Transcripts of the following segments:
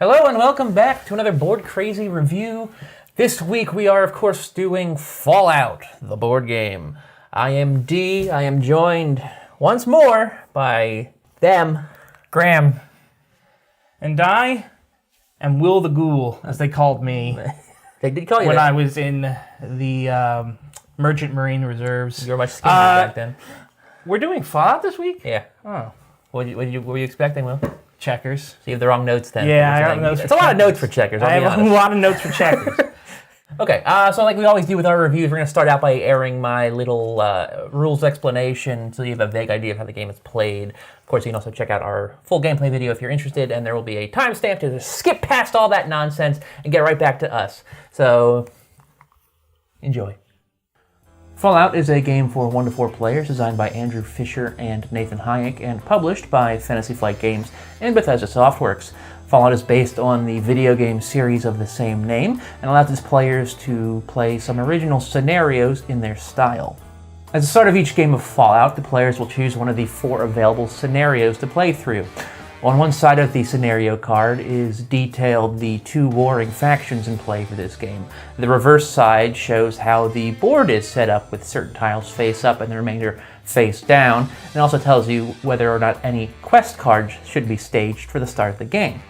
Hello and welcome back to another Board Crazy review. This week we are, of course, doing Fallout, the board game. I am D. I am joined once more by them. Graham. And I am Will the Ghoul, as they called me. They did call you when that. I was in the Merchant Marine Reserves. You were much skinnier back then. We're doing Fallout this week? Yeah. Oh. What were you expecting, Will? So Checkers. you have the wrong notes then. Yeah, I got notes. It's a lot of notes for checkers, I I'll be have a honest. lot of notes for checkers. Okay, so like we always do with our reviews, we're going to start out by airing my little rules explanation so you have a vague idea of how the game is played. Of course, you can also check out our full gameplay video if you're interested, and there will be a timestamp to skip past all that nonsense and get right back to us. So, enjoy. Fallout is a game for 1 to 4 players designed by Andrew Fischer and Nathan Hajek and published by Fantasy Flight Games and Bethesda Softworks. Fallout is based on the video game series of the same name and allows its players to play some original scenarios in their style. At the start of each game of Fallout, the players will choose one of the 4 available scenarios to play through. On one side of the scenario card is detailed the 2 warring factions in play for this game. The reverse side shows how the board is set up with certain tiles face up and the remainder face down, and also tells you whether or not any quest cards should be staged for the start of the game.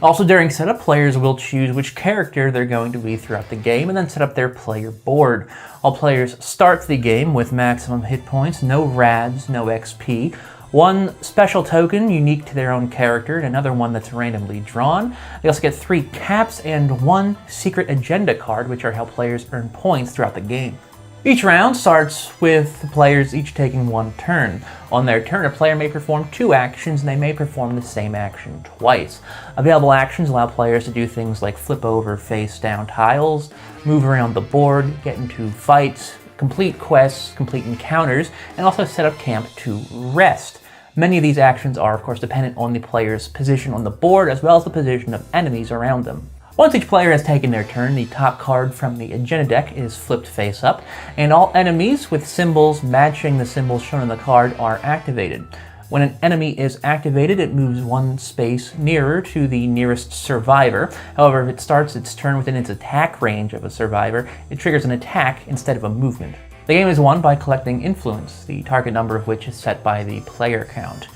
Also during setup, players will choose which character they're going to be throughout the game and then set up their player board. All players start the game with maximum hit points, no rads, no XP, 1 special token unique to their own character and another one that's randomly drawn. They also get 3 caps and 1 secret agenda card, which are how players earn points throughout the game. Each round starts with the players each taking 1 turn. On their turn, a player may perform 2 actions, and they may perform the same action twice. Available actions allow players to do things like flip over face-down tiles, move around the board, get into fights, complete quests, complete encounters, and also set up camp to rest. Many of these actions are, of course, dependent on the player's position on the board, as well as the position of enemies around them. Once each player has taken their turn, the top card from the agenda deck is flipped face up, and all enemies with symbols matching the symbols shown on the card are activated. When an enemy is activated, it moves 1 space nearer to the nearest survivor. However, if it starts its turn within its attack range of a survivor, it triggers an attack instead of a movement. The game is won by collecting influence, the target number of which is set by the player count.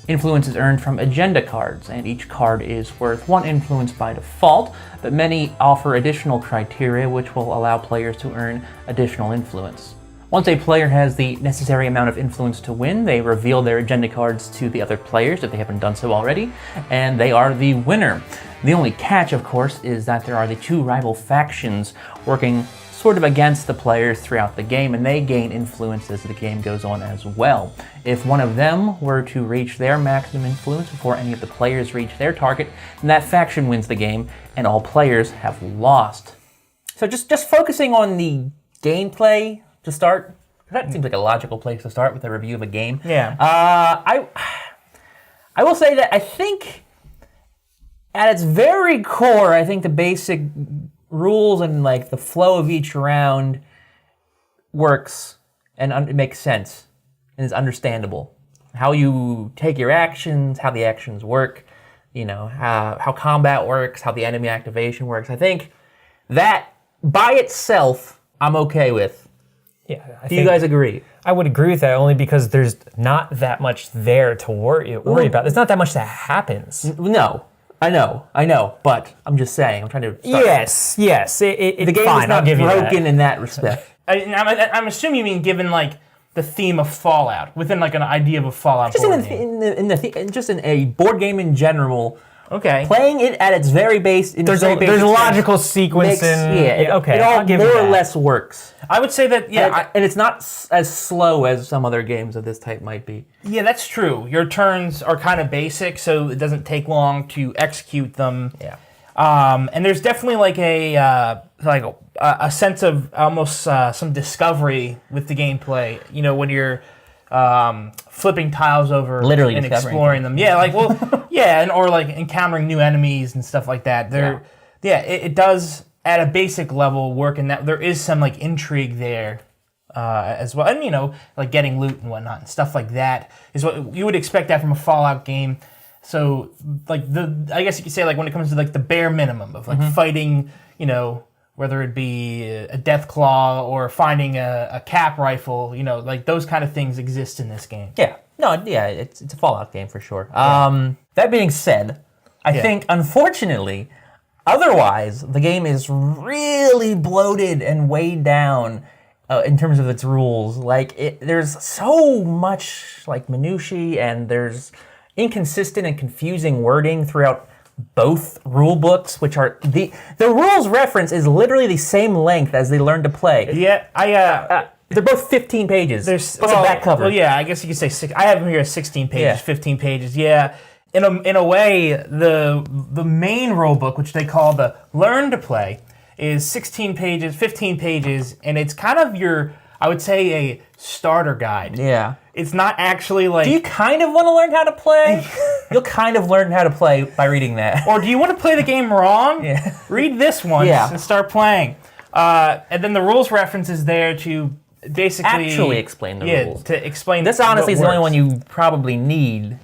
Influence is earned from agenda cards, and each card is worth 1 influence by default, but many offer additional criteria which will allow players to earn additional influence. Once a player has the necessary amount of influence to win, they reveal their agenda cards to the other players if they haven't done so already, and they are the winner. The only catch, of course, is that there are the 2 rival factions working sort of against the players throughout the game, and they gain influence as the game goes on as well. If one of them were to reach their maximum influence before any of the players reach their target, then that faction wins the game, and all players have lost. So just focusing on the gameplay to start, that seems like a logical place to start with a review of a game. Yeah. I will say that I think at its very core, I think the basic rules and like the flow of each round works and it makes sense and is understandable. How you take your actions, how the actions work, you know, how combat works, how the enemy activation works. I think that by itself, I'm okay with. Yeah. Do you guys agree? I would agree with that only because there's not that much there to worry about. There's not that much that happens. No. I know, but I'm just saying. I'm trying to. Yes. The game is not broken that. in that respect. I'm assuming you mean given like the theme of Fallout, within like an idea of a Fallout Just board game. just in a board game in general. Okay. Playing it at its very base. There's a logical sequence it all I'll give more you that. or less works. I would say that and it's not as slow as some other games of this type might be. Yeah, that's true. Your turns are kind of basic, so it doesn't take long to execute them. Yeah. And there's definitely like a sense of almost some discovery with the gameplay. You know, when you're flipping tiles over Literally and discovering exploring them. Yeah, like or like encountering new enemies and stuff like that. It does at a basic level work in that there is some like intrigue there as well, and you know, like getting loot and whatnot and stuff like that is what you would expect that from a Fallout game. So like I guess you could say like when it comes to like the bare minimum of like fighting, you know, whether it be a death claw or finding a cap rifle, you know, like those kind of things exist in this game. Yeah. No, yeah, it's a Fallout game for sure. That being said, I think, unfortunately, otherwise, the game is really bloated and weighed down in terms of its rules. Like, there's so much, like, minutiae, and there's inconsistent and confusing wording throughout both rule books, which are... The rules reference is literally the same length as they learn to play. Yeah, they're both 15 pages. Plus a back cover. Well, yeah, I guess you could say I have them here as 16 pages, 15 pages. Yeah, in a way, the main rule book, which they call the Learn to Play, is 16 pages, 15 pages, and it's kind of your, I would say, a starter guide. Yeah. It's not actually like... Do you kind of want to learn how to play? You'll kind of learn how to play by reading that. Or do you want to play the game wrong? Yeah. Read this once and start playing. And then the rules reference is there to basically... Actually explain the rules. To explain this honestly is the only one you probably need.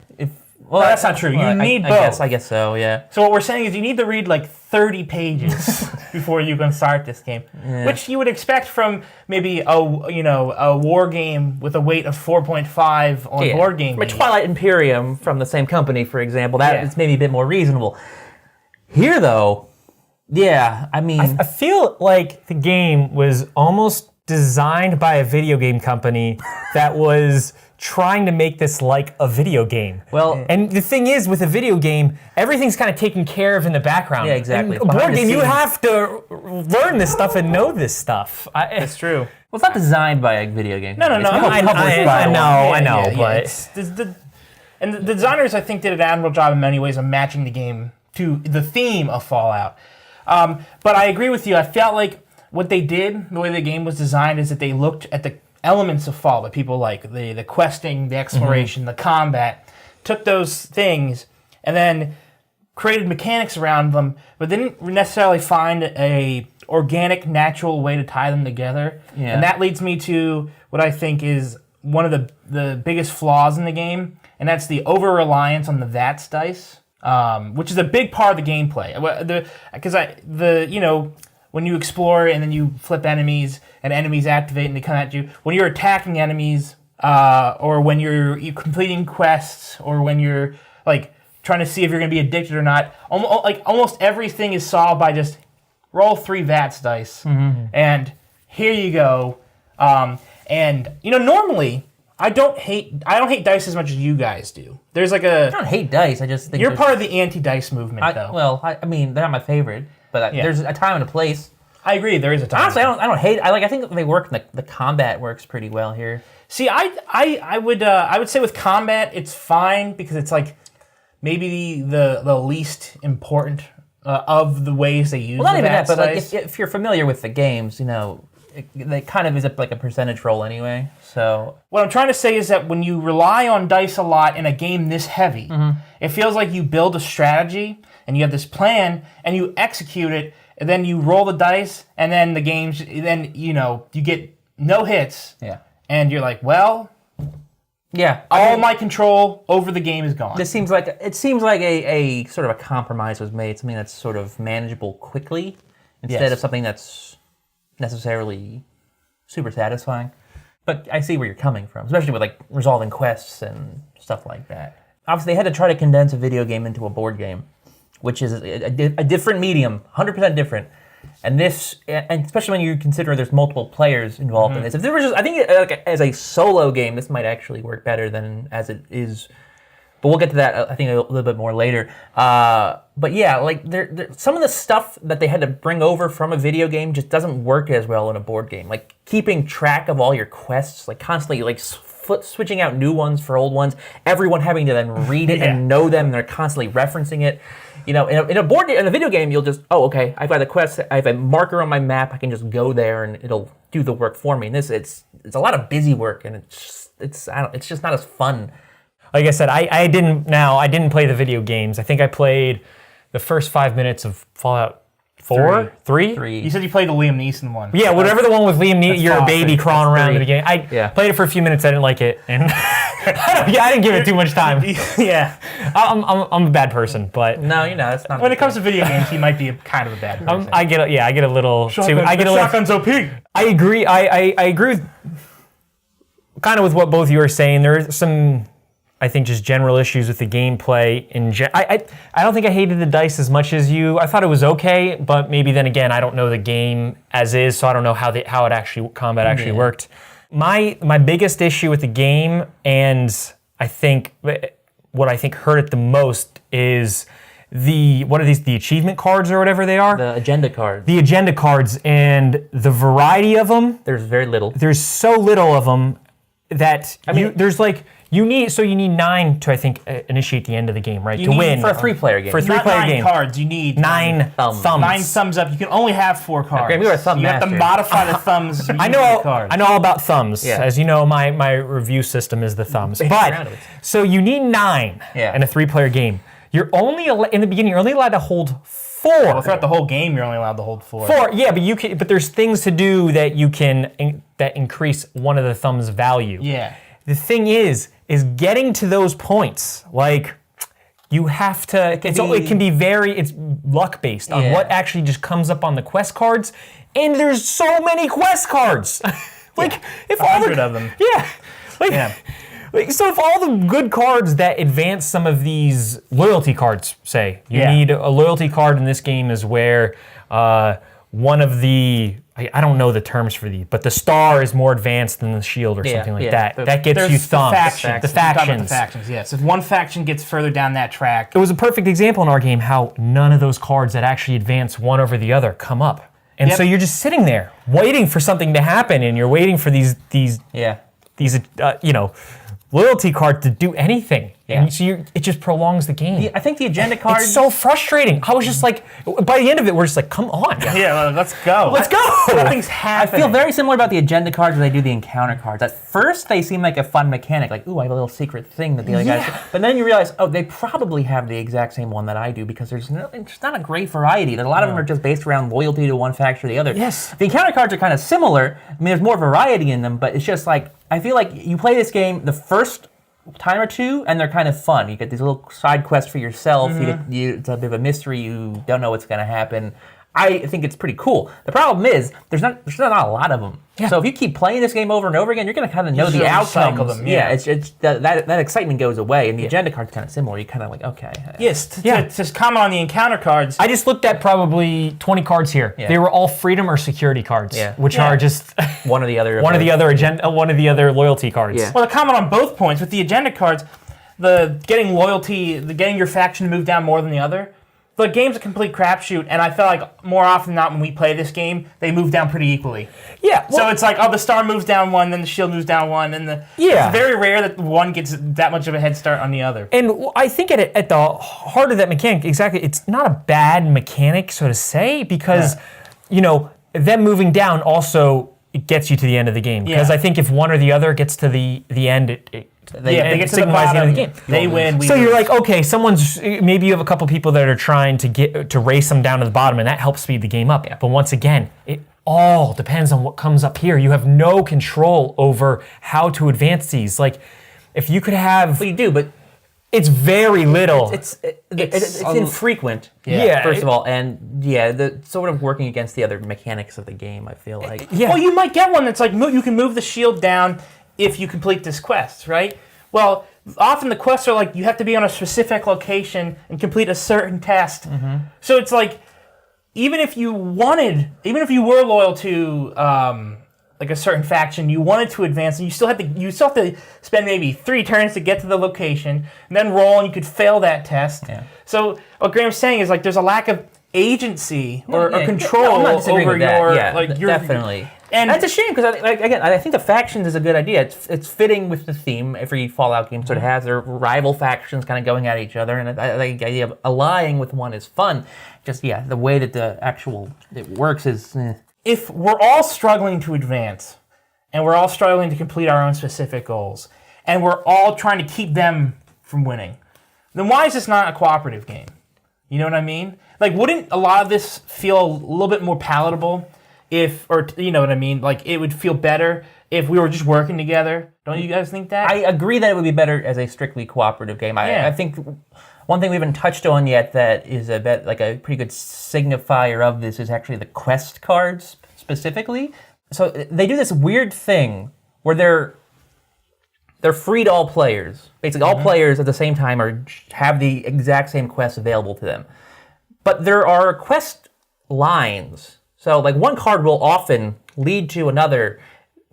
Well, that's not true. You need both. I guess so, yeah. So what we're saying is you need to read like 30 pages before you can start this game, which you would expect from maybe a war game with a weight of 4.5 on board game. From Twilight Imperium from the same company, for example, that is maybe a bit more reasonable. Here, though, I mean... I feel like the game was almost designed by a video game company that was trying to make this like a video game. Well, and the thing is, with a video game, everything's kind of taken care of in the background. Yeah, exactly. A board game, you have to learn this stuff and know this stuff. That's true. Well, it's not designed by a video game. No. I know, but and the designers, I think, did an admirable job in many ways of matching the game to the theme of Fallout. But I agree with you. I felt like what they did, the way the game was designed, is that they looked at the elements of Fallout, people like the questing, the exploration, the combat, took those things and then created mechanics around them, but didn't necessarily find a organic, natural way to tie them together. Yeah. And that leads me to what I think is one of the biggest flaws in the game, and that's the over-reliance on the VATS dice, which is a big part of the gameplay. Because when you explore and then you flip enemies and enemies activate and they come at you, when you're attacking enemies or when you're completing quests or when you're like trying to see if you're going to be addicted or not, almost everything is solved by just roll 3 VATS dice and here you go. And normally I don't hate dice as much as you guys do. There's like I don't hate dice. I just think you're part of the anti-dice movement, though. Well, I mean, they're not my favorite. But there's a time and a place. I agree. There is a time. Honestly, I don't hate. I think they work. The combat works pretty well here. See, I would say with combat it's fine because it's like maybe the least important of the ways they use. Well, not the even that, but dice. like if you're familiar with the games, it kind of is like a percentage roll anyway. So what I'm trying to say is that when you rely on dice a lot in a game this heavy, it feels like you build a strategy and you have this plan and you execute it, and then you roll the dice, and then you get no hits. Yeah. And you're like, well, my control over the game is gone. It seems like a sort of a compromise was made, something that's sort of manageable quickly instead of something that's necessarily super satisfying. But I see where you're coming from, especially with like resolving quests and stuff like that. Obviously, they had to try to condense a video game into a board game, which is a different medium, 100% different. And especially when you consider there's multiple players involved in this. If there was I think as a solo game, this might actually work better than as it is. But we'll get to that, I think, a little bit more later. But yeah, like some of the stuff that they had to bring over from a video game just doesn't work as well in a board game. Like keeping track of all your quests, like constantly like switching out new ones for old ones, everyone having to then read it and know them, and they're constantly referencing it. In a video game, you'll just, okay, I've got a quest, I have a marker on my map, I can just go there and it'll do the work for me. And it's a lot of busy work, and it's just not as fun. Like I said, I didn't play the video games. I think I played the first 5 minutes of Fallout Three? You said you played the Liam Neeson one. Yeah, whatever the one with Liam Neeson, you're a baby crawling around in the beginning. I played it for a few minutes, I didn't like it, and I didn't give it too much time. Yeah. I'm a bad person, but... No, it's not. When it comes to video games, he might be kind of a bad person. I get a little... Shotgun's OP. I agree, I agree with kind of with what both of you are saying. There are some... I think just general issues with the gameplay. I don't think I hated the dice as much as you. I thought it was okay, but maybe then again, I don't know the game as is, so I don't know how combat actually worked. My biggest issue with the game, and I think what I think hurt it the most is the achievement cards or whatever they are? The agenda cards. The agenda cards and the variety of them. There's very little. There's so little of them that you need 9 to, I think, initiate the end of the game, right? To win. For a 3-player game. For a 3-player game. 9 cards, you need 9 thumbs. 9 thumbs up. You can only have 4 cards. Okay, we were a thumb you have to master. modify the thumbs. I know all about thumbs. Yeah. As you know, my review system is the thumbs. around But, it. so you need 9 in a 3-player game. You're only, in the beginning, you're only allowed to hold 4. Well, throughout the whole game, you're only allowed to hold 4. 4, yeah, but there's things to do that that increase one of the thumbs' value. Yeah. The thing is getting to those points. Like, you have to. It can be it's luck based on what actually just comes up on the quest cards, and there's so many quest cards. If 100 of them. Yeah. So if all the good cards that advance some of these loyalty cards, say you need a loyalty card in this game, is where one of the I don't know the terms for these, but the star is more advanced than the shield or something like that. That gets you thumbs. The factions. Yes. If one faction gets further down that track. It was a perfect example in our game how none of those cards that actually advance one over the other come up. And so you're just sitting there waiting for something to happen, and you're waiting for these loyalty card to do anything. Yeah. And so it just prolongs the game. I think the agenda cards... It's so frustrating. I was just like, by the end of it, we're just like, come on. Yeah, let's go. Let's go. Nothing's happening. I feel very similar about the agenda cards as I do the encounter cards. At first, they seem like a fun mechanic, like, ooh, I have a little secret thing that the other guys do. But then you realize, oh, they probably have the exact same one that I do, because there's not a great variety. There's a lot of them are just based around loyalty to one faction or the other. Yes. The encounter cards are kind of similar. I mean, there's more variety in them, but it's just like, I feel like you play this game the first time or two, and they're kind of fun. You get these little side quests for yourself. It's a bit of a mystery. You don't know what's going to happen. I think it's pretty cool. The problem is there's not a lot of them. Yeah. So if you keep playing this game over and over again, you're going to kind of know the outcomes. It's that excitement goes away, and the agenda card's kind of similar. You kind of like, okay. Yes. To comment on the encounter cards, I just looked at probably 20 cards here. Yeah. They were all freedom or security cards, which are just one of the other loyalty cards. Yeah. Well, to comment on both points with the agenda cards, getting your faction to move down more than the other. The game's a complete crapshoot, and I feel like more often than not when we play this game, they move down pretty equally. Yeah. Well, so it's like, the star moves down 1, then the shield moves down 1, and it's very rare that one gets that much of a head start on the other. And I think at the heart of that mechanic, exactly, it's not a bad mechanic, so to say, because, them moving down also gets you to the end of the game. Because I think if one or the other gets to the end, they get to the bottom of the game. They win. So you're like, okay, maybe you have a couple people that are trying to race them down to the bottom, and that helps speed the game up. Yeah. But once again, it all depends on what comes up here. You have no control over how to advance these. Like, if you could have... Well, you do, but... It's very little. It's infrequent, first of all, and the sort of working against the other mechanics of the game, I feel like. Well, you might get one that's like, you can move the shield down if you complete this quest, right? Well, often the quests are like, you have to be on a specific location and complete a certain test. So it's like, even if you were loyal to like a certain faction, you wanted to advance, and you still have to spend maybe 3 turns to get to the location, and then roll, and you could fail that test. Yeah. So what Graham's saying is, like, there's a lack of agency or control over your definitely. And that's a shame, because I think the factions is a good idea. It's fitting with the theme every Fallout game sort of has. Their rival factions kind of going at each other, and the idea of allying with one is fun. Just the way that it works is. If we're all struggling to advance, and we're all struggling to complete our own specific goals, and we're all trying to keep them from winning, then why is this not a cooperative game? You know what I mean? Like, wouldn't a lot of this feel a little bit more palatable if, or you know what I mean? Like, it would feel better if we were just working together. Don't you guys think that? I agree that it would be better as a strictly cooperative game. I think one thing we haven't touched on yet that is a bit like a pretty good signifier of this is actually the quest cards specifically. So they do this weird thing where they're free to all players. Basically, all players at the same time have the exact same quests available to them. But there are quest lines. So like one card will often lead to another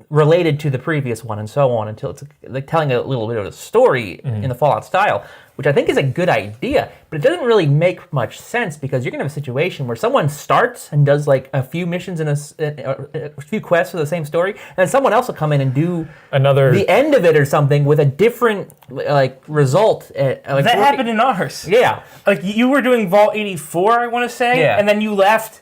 related to the previous one and so on until it's like telling a little bit of a story in the Fallout style, which I think is a good idea, but it doesn't really make much sense because you're going to have a situation where someone starts and does like a few missions and a few quests for the same story, and then someone else will come in and do the end of it or something with a different like result. That happened in ours. Yeah. Like you were doing Vault 84, I want to say, and then you left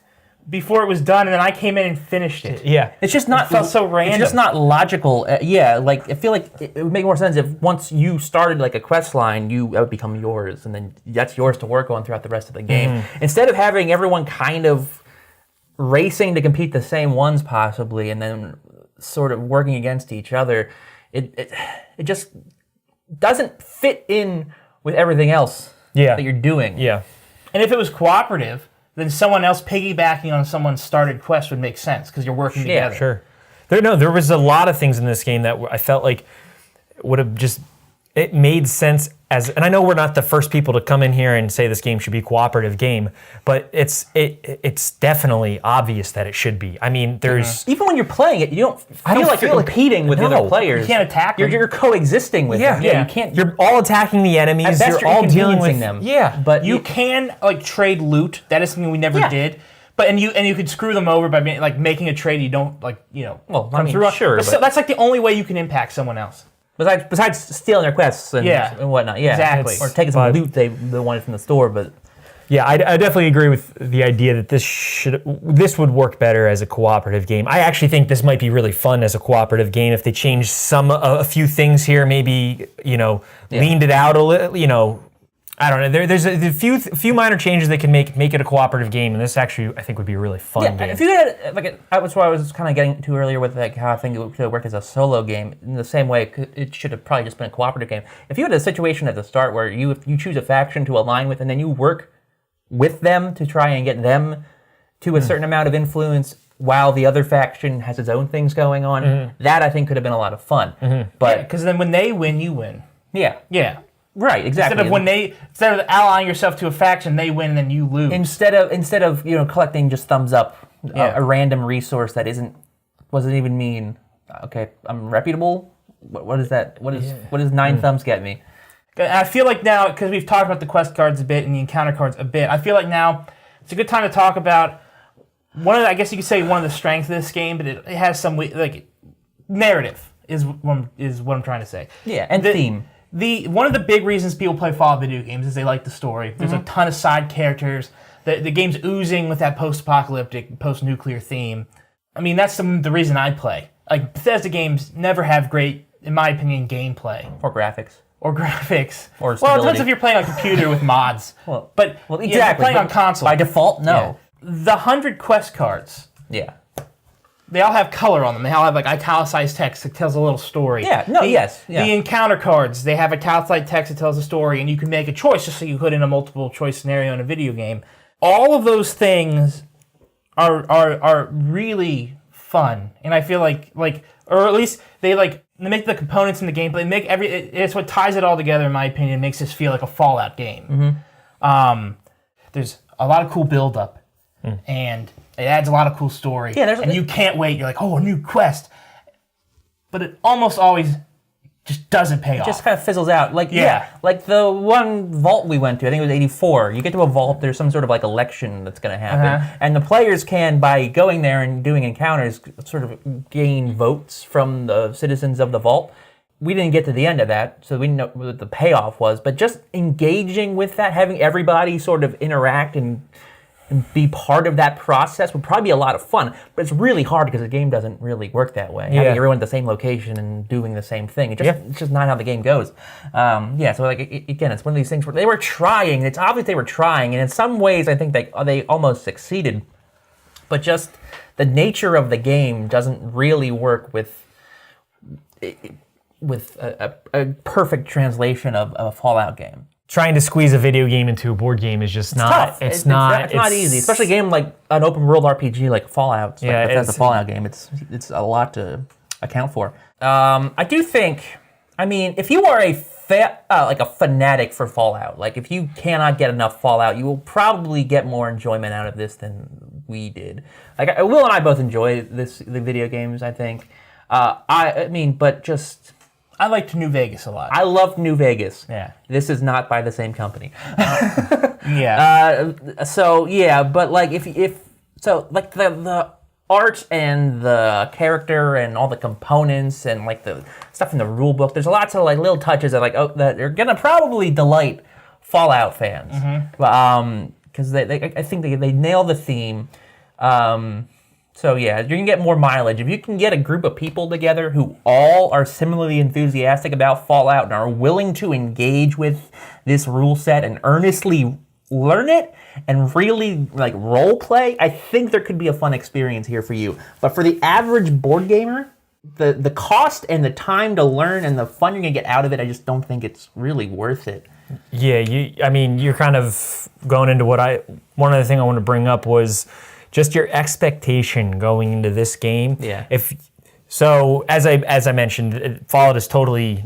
before it was done, and then I came in and finished it. Yeah. It's just not... It felt so random. It's just not logical. Like, I feel like it would make more sense if once you started, like, a quest line, that would become yours, and then that's yours to work on throughout the rest of the game. Instead of having everyone kind of racing to compete the same ones, possibly, and then sort of working against each other, it just doesn't fit in with everything else that you're doing. Yeah. And if it was cooperative, then someone else piggybacking on someone's started quest would make sense because you're working together. Sure. There was a lot of things in this game that I felt like would have just, it made sense as, and I know we're not the first people to come in here and say this game should be a cooperative game, but it's definitely obvious that it should be. I mean, there's... Even when you're playing it, you don't feel like you're competing with the other players. You can't attack them. You're coexisting with them. Yeah. You can't... You're all attacking the enemies. At best, you're all dealing with them. Yeah. But you can like trade loot. That is something we never did. But and you could screw them over by like making a trade you don't like, come through. Sure, but so that's like the only way you can impact someone else. Besides stealing their quests and whatnot. Yeah, exactly. Or taking some loot they wanted from the store, but... Yeah, I definitely agree with the idea that this would work better as a cooperative game. I actually think this might be really fun as a cooperative game if they changed a few things here, maybe, leaned it out a little, I don't know. There's a few minor changes that can make it a cooperative game, and this actually I think would be a really fun game. If you had that's what I was kind of getting to earlier with like how I think it could work as a solo game. In the same way, it should have probably just been a cooperative game. If you had a situation at the start where you choose a faction to align with, and then you work with them to try and get them to a certain amount of influence, while the other faction has its own things going on, that I think could have been a lot of fun. But because then when they win, you win. Yeah. Right, exactly. Instead of allying yourself to a faction, they win and then you lose. Instead of collecting just thumbs up, a random resource that wasn't even mean. Okay, I'm reputable. What is that? What does 9 thumbs get me? I feel like now, because we've talked about the quest cards a bit and the encounter cards a bit, I feel like now it's a good time to talk about I guess you could say one of the strengths of this game, but it has some like narrative is what I'm trying to say. Yeah, and theme. One of the big reasons people play Fallout video games is they like the story. There's a ton of side characters. The game's oozing with that post-apocalyptic, post-nuclear theme. I mean, that's the reason I play. Like, Bethesda games never have great, in my opinion, gameplay. Or graphics. Or stability. Well, it depends if you're playing on computer with mods. But exactly. If you're playing on console. By default, no. Yeah. The 100 quest cards. Yeah. They all have color on them. They all have like italicized text that tells a little story. Yeah, no, yes. Yeah. The encounter cards, they have italicized text that tells a story, and you can make a choice just so you could in a multiple choice scenario in a video game. All of those things are really fun, and I feel like or at least they make the components in the game, but they make it's what ties it all together, in my opinion. It makes this feel like a Fallout game. There's a lot of cool build up, and it adds a lot of cool story. Yeah, and you can't wait. You're like, oh, a new quest. But it almost always just doesn't pay off. It just kind of fizzles out. Like the one vault we went to, I think it was 84. You get to a vault, there's some sort of like election that's going to happen. And the players can, by going there and doing encounters, sort of gain votes from the citizens of the vault. We didn't get to the end of that, so we didn't know what the payoff was. But just engaging with that, having everybody sort of interact and and be part of that process would probably be a lot of fun. But it's really hard because the game doesn't really work that way. Yeah. Having everyone at the same location and doing the same thing. It's just not how the game goes. So like again, it's one of these things where they were trying. It's obvious they were trying, and in some ways, I think they almost succeeded. But just the nature of the game doesn't really work with a perfect translation of a Fallout game. Trying to squeeze a video game into a board game is just not. Tough. It's not easy, especially a game like an open world RPG like Fallout. Yeah, Bethesda Fallout game. It's a lot to account for. I do think. I mean, if you are a fanatic for Fallout, like if you cannot get enough Fallout, you will probably get more enjoyment out of this than we did. Like Will and I both enjoy the video games. I think. But just. I liked New Vegas a lot. I loved New Vegas. Yeah. This is not by the same company. Yeah. But like the art and the character and all the components and like the stuff in the rule book, there's lots of like little touches that that are gonna probably delight Fallout fans. Because I think they nail the theme. So yeah, you can get more mileage. If you can get a group of people together who all are similarly enthusiastic about Fallout and are willing to engage with this rule set and earnestly learn it and really like role play, I think there could be a fun experience here for you. But for the average board gamer, the cost and the time to learn and the fun you're gonna get out of it, I just don't think it's really worth it. Yeah, you're kind of going into one other thing I want to bring up was just your expectation going into this game. Yeah. As I mentioned, Fallout is totally,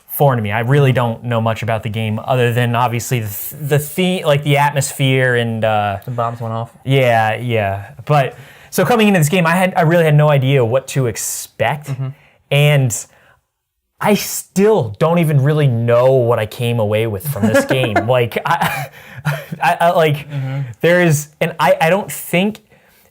foreign to me. I really don't know much about the game other than obviously the theme, like the atmosphere and The bombs went off. Yeah. But so coming into this game, I really had no idea what to expect, and I still don't even really know what I came away with from this game. Like I don't think,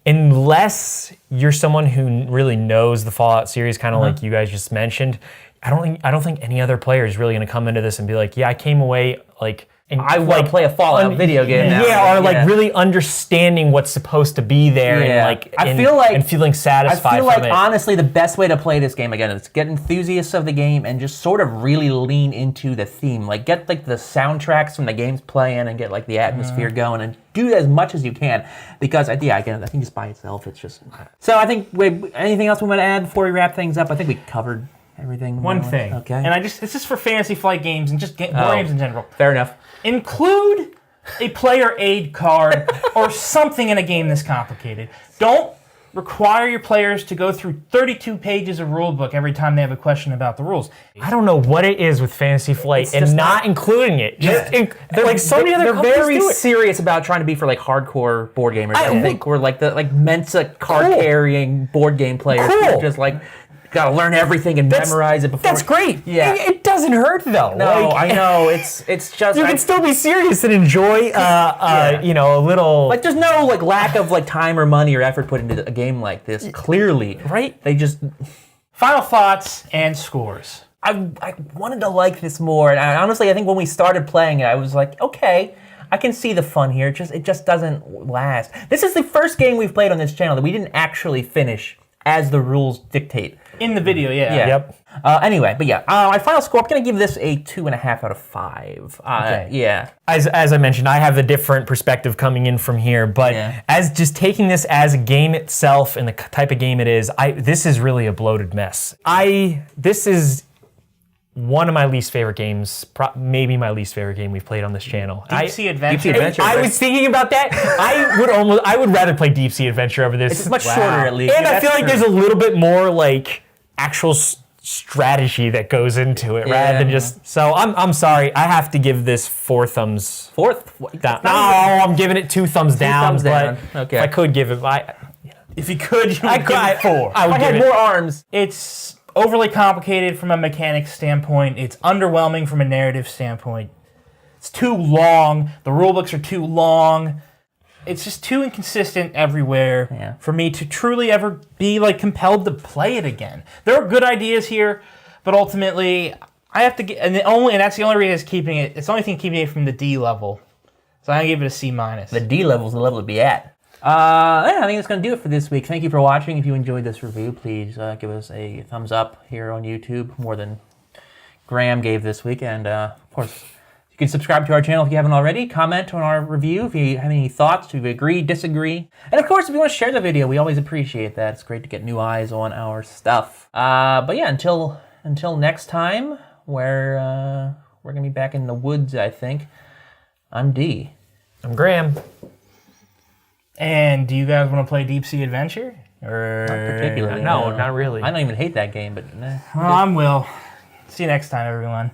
unless you're someone who really knows the Fallout series, kind of like you guys just mentioned, I don't think any other player is really going to come into this and be like, yeah, I came away like. And I want to play a Fallout video game now. Yeah, or like really understanding what's supposed to be there and feeling satisfied. I feel from like it. Honestly, the best way to play this game again is get enthusiasts of the game and just sort of really lean into the theme. Like get like the soundtracks from the game's playing and get like the atmosphere going and do as much as you can, because I think just by itself it's just. So I think anything else we want to add before we wrap things up? I think we covered everything. One thing. Okay. And it's just for Fantasy Flight games and just board games in general. Fair enough. Include a player aid card or something in a game this complicated. Don't require your players to go through 32 pages of rulebook every time they have a question about the rules. I don't know what it is with Fantasy Flight and not including it. Like so many other companies very do it. serious about trying to be for like hardcore board gamers. I think we're like the Mensa card carrying board game players. Cool. Who are just like gotta learn everything and memorize it before. That's great. Yeah. It doesn't hurt though. No, I know. It's just you can still be serious and enjoy a little like there's no like lack of like time or money or effort put into a game like this. Clearly. right. They just Final thoughts and scores. I wanted to like this more, and honestly I think when we started playing it I was like, okay, I can see the fun here. It just doesn't last. This is the first game we've played on this channel that we didn't actually finish as the rules dictate. In the video, yeah. Yep. Anyway, but yeah, my final score, I'm going to give this a 2.5 out of 5. Okay. Yeah. As I mentioned, I have a different perspective coming in from here, but as just taking this as a game itself and the type of game it is, this is really a bloated mess. This is one of my least favorite games, maybe my least favorite game we've played on this channel. Deep Sea Adventure. Deep Sea Adventure. I was thinking about that. I would rather play Deep Sea Adventure over this. It's much shorter at least. And I feel like there's a little bit more like actual strategy that goes into it rather than just. So I'm sorry. I have to give this 4 thumbs. Fourth? Down. No, I'm giving it 2 thumbs down. thumbs down. But Okay. if I could give it, If you could, you would give it 4. I would I give had it more arms. It's overly complicated from a mechanics standpoint. It's underwhelming from a narrative standpoint. It's too long. The rulebooks are too long. It's just too inconsistent everywhere for me to truly ever be like compelled to play it again. There are good ideas here, but ultimately I have to get, and that's the only reason it's keeping it. It's the only thing keeping it from the D level So I give it a C minus. The D level is the level to be at. Yeah, I think that's going to do it for this week. Thank you for watching. If you enjoyed this review, please give us a thumbs up here on YouTube, more than Graham gave this week. And, of course, you can subscribe to our channel if you haven't already. Comment on our review if you have any thoughts, if you agree, disagree. And, of course, if you want to share the video, we always appreciate that. It's great to get new eyes on our stuff. But, yeah, until next time, where we're going to be back in the woods, I think. I'm D. I'm Graham. And do you guys want to play Deep Sea Adventure? Or Not particularly. No, not really. I don't even hate that game, but... I'm Will. See you next time, everyone.